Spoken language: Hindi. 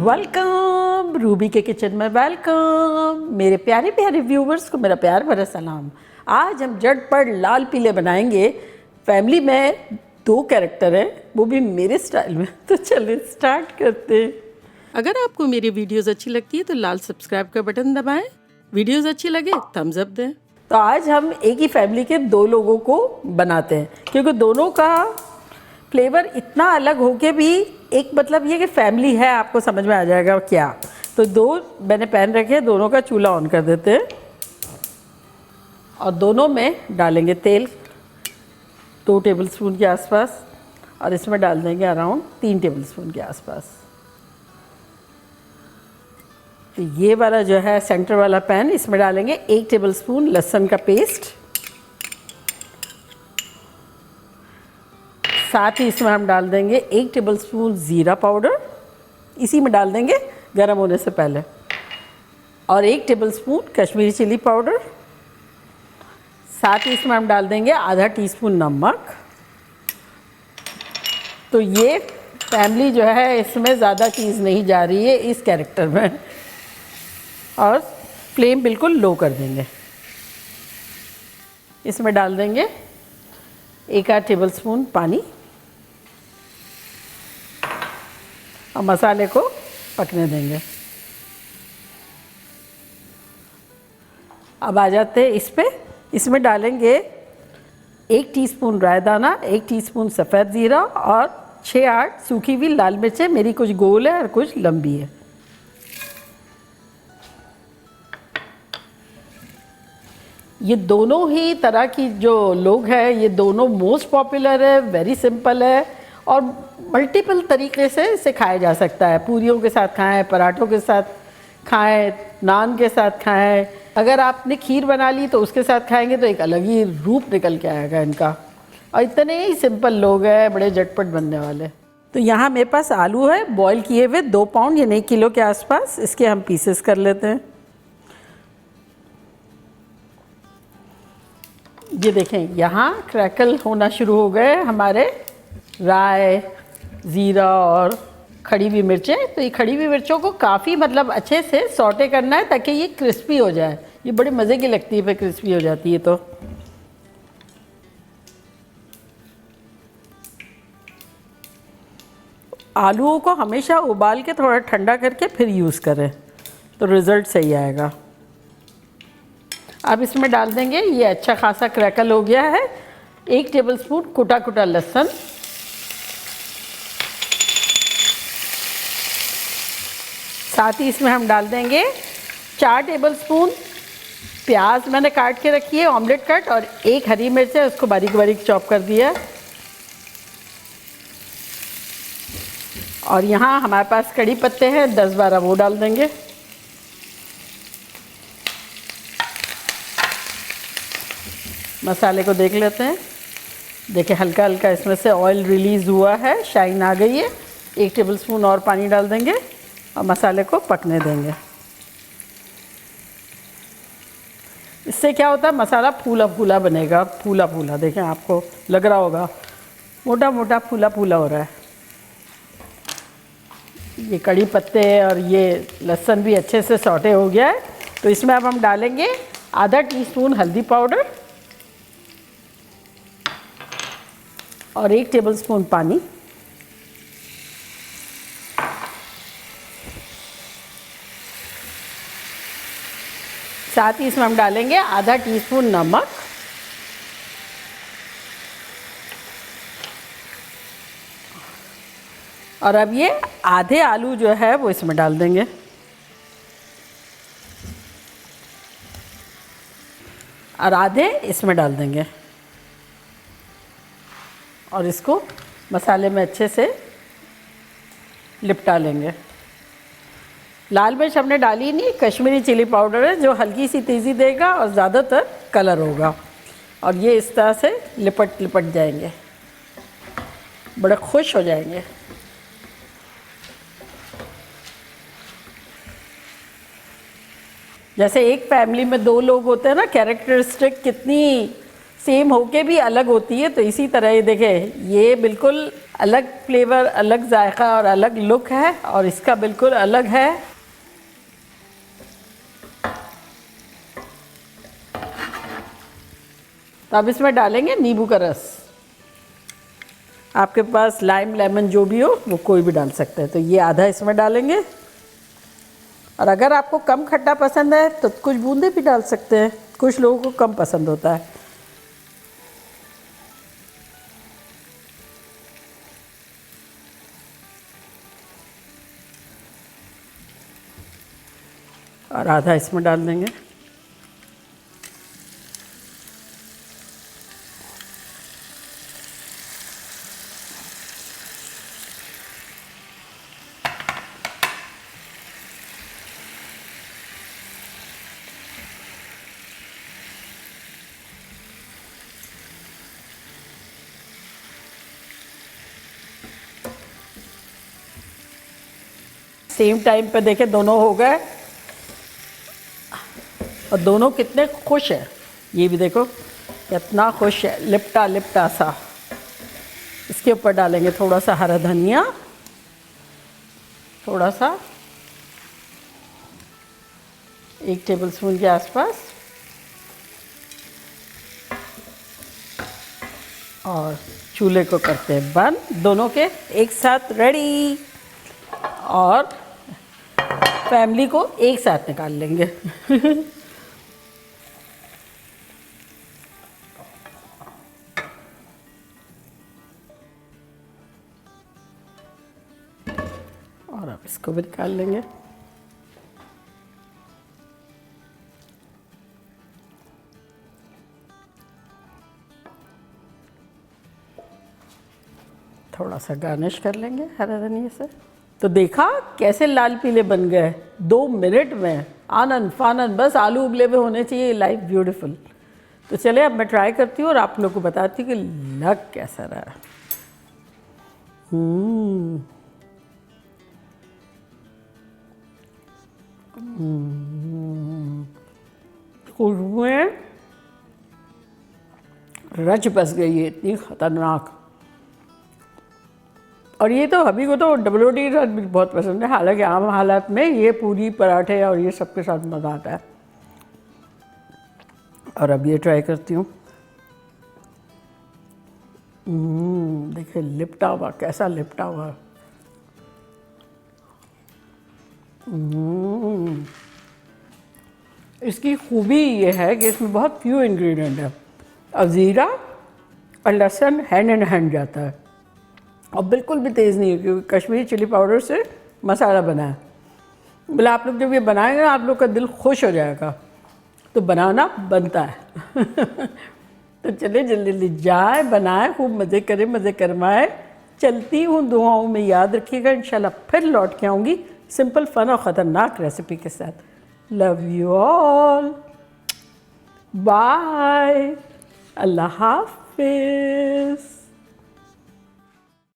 वेलकम रूबी के किचन में वेलकम। मेरे प्यारे प्यारे व्यूवर्स को मेरा प्यार भरा सलाम। आज हम झटपट लाल पीले बनाएंगे। फैमिली में 2 कैरेक्टर हैं, वो भी मेरे स्टाइल में। तो चलिए स्टार्ट करते हैं। अगर आपको मेरी वीडियोस अच्छी लगती है तो लाल सब्सक्राइब का बटन दबाएं। वीडियोस अच्छी लगे थम्स अप दें। तो आज हम एक ही फैमिली के 2 लोगों को बनाते हैं, क्योंकि दोनों का फ्लेवर इतना अलग होके भी एक मतलब ये कि फैमिली है, आपको समझ में आ जाएगा क्या। तो 2 मैंने पैन रखे, दोनों का चूल्हा ऑन कर देते हैं और दोनों में डालेंगे तेल 2 टेबलस्पून के आसपास और इसमें डाल देंगे अराउंड 3 टेबलस्पून के आसपास। तो ये वाला जो है सेंटर वाला पैन, इसमें डालेंगे 1 टेबलस्पून लहसुन का पेस्ट। साथ ही इसमें हम डाल देंगे 1 टेबलस्पून ज़ीरा पाउडर, इसी में डाल देंगे गरम होने से पहले, और 1 टेबलस्पून कश्मीरी चिली पाउडर। साथ ही इसमें हम डाल देंगे आधा टीस्पून नमक। तो ये फैमिली जो है इसमें ज़्यादा चीज़ नहीं जा रही है इस कैरेक्टर में, और फ्लेम बिल्कुल लो कर देंगे। इसमें डाल देंगे 1 टेबलस्पून पानी और मसाले को पकने देंगे। अब आ जाते हैं इस पे। इसमें डालेंगे 1 टीस्पून राई दाना, 1 टीस्पून सफ़ेद ज़ीरा और 6-8 सूखी हुई लाल मिर्चें। मेरी कुछ गोल है और कुछ लंबी है। ये दोनों ही तरह की जो लोग हैं, ये दोनों मोस्ट पॉपुलर है, वेरी सिंपल है और मल्टीपल तरीके से इसे खाया जा सकता है। पूरियों के साथ खाएं, पराठों के साथ खाएं, नान के साथ खाएं। अगर आपने खीर बना ली तो उसके साथ खाएंगे तो एक अलग ही रूप निकल के आएगा इनका। और इतने ही सिंपल लोग हैं, बड़े झटपट बनने वाले। तो यहाँ मेरे पास आलू है बॉईल किए हुए 2 पाउंड यानी 1 किलो के आसपास। इसके हम पीसेस कर लेते हैं। ये देखें यहाँ क्रैकल होना शुरू हो गए हमारे राई, ज़ीरा और खड़ी हुई मिर्चें। तो ये खड़ी हुई मिर्चों को काफ़ी मतलब अच्छे से सौटे करना है ताकि ये क्रिस्पी हो जाए। ये बड़े मज़े की लगती है फिर क्रिस्पी हो जाती है। तो आलूओं को हमेशा उबाल के थोड़ा ठंडा करके फिर यूज़ करें तो रिज़ल्ट सही आएगा। अब इसमें डाल देंगे, ये अच्छा खासा क्रैकल हो गया है, 1 टेबलस्पून कुटा कुटा लहसुन। साथ ही इसमें हम डाल देंगे 4 टेबलस्पून प्याज मैंने काट के रखी है, ऑमलेट कट, और 1 हरी मिर्च है, उसको बारीक बारीक चॉप कर दिया है। और यहाँ हमारे पास कड़ी पत्ते हैं 10-12, वो डाल देंगे। मसाले को देख लेते हैं। देखिए हल्का हल्का इसमें से ऑयल रिलीज़ हुआ है, शाइन आ गई है। 1 टेबलस्पून और पानी डाल देंगे और मसाले को पकने देंगे। इससे क्या होता है, मसाला फूला फूला बनेगा, फूला फूला। देखें आपको लग रहा होगा मोटा मोटा फूला फूला हो रहा है। ये कड़ी पत्ते और ये लहसुन भी अच्छे से सौटे हो गया है। तो इसमें अब हम डालेंगे आधा टीस्पून हल्दी पाउडर और 1 टेबलस्पून पानी। साथ ही इसमें हम डालेंगे आधा टीस्पून नमक और अब ये आधे आलू जो है वो इसमें डाल देंगे। और आधे इसमें डाल देंगे और इसको मसाले में अच्छे से लिपटा लेंगे। लाल मिर्च हमने डाली नहीं, कश्मीरी चिली पाउडर है जो हल्की सी तेज़ी देगा और ज़्यादातर कलर होगा। और ये इस तरह से लिपट लिपट जाएंगे, बड़े खुश हो जाएंगे। जैसे एक फैमिली में 2 लोग होते हैं ना, कैरेक्टरिस्टिक कितनी सेम होके भी अलग होती है। तो इसी तरह ये देखें, ये बिल्कुल अलग फ्लेवर, अलग जायका और अलग लुक है, और इसका बिल्कुल अलग है। तो अब इसमें डालेंगे नींबू का रस। आपके पास लाइम, लेमन जो भी हो वो कोई भी डाल सकते हैं। तो ये आधा इसमें डालेंगे, और अगर आपको कम खट्टा पसंद है तो कुछ बूंदे भी डाल सकते हैं, कुछ लोगों को कम पसंद होता है। और आधा इसमें डाल देंगे। सेम टाइम पे देखें दोनों हो गए, और दोनों कितने खुश हैं। ये भी देखो कितना खुश है, लिपटा लिपटा सा। इसके ऊपर डालेंगे थोड़ा सा हरा धनिया, थोड़ा सा 1 टेबलस्पून के आसपास, और चूल्हे को करते हैं बंद। दोनों के एक साथ रेडी, और फैमिली को एक साथ निकाल लेंगे। और अब इसको भी निकाल लेंगे। थोड़ा सा गार्निश कर लेंगे हरा धनिया से। तो देखा कैसे लाल पीले बन गए 2 मिनट में, आनंद फानंद, बस आलू उबले हुए होने चाहिए, लाइफ ब्यूटीफुल। तो चले अब मैं ट्राई करती हूँ और आप लोग को बताती हूँ कि लग कैसा रहा। खुशबुएं रच बस गई है, इतनी खतरनाक। और ये तो अभी को तो डबलोडी के साथ भी बहुत पसंद है, हालांकि आम हालात में ये पूरी, पराठे और ये सब के साथ मज़ा आता है। और अब ये ट्राई करती हूँ। देखिए लिपटा हुआ, कैसा लिपटा हुआ। इसकी खूबी ये है कि इसमें बहुत फ्यू इंग्रेडिएंट है, और ज़ीरा और लहसुन हैंड इन हैंड जाता है, और बिल्कुल भी तेज़ नहीं है, क्योंकि कश्मीरी चिली पाउडर से मसाला बना है। बोले आप लोग जब ये बनाएंगे ना, आप लोग का दिल खुश हो जाएगा। तो बनाना बनता है। तो चले जल्दी जल्दी जाए, बनाए, खूब मज़े करें, मज़े करवाएं। चलती हूँ, दुआओं में याद रखिएगा। इंशाल्लाह फिर लौट के आऊँगी सिंपल, फन और ख़तरनाक रेसिपी के साथ। लव यू ऑल, बाय, अल्लाह हाफिज़।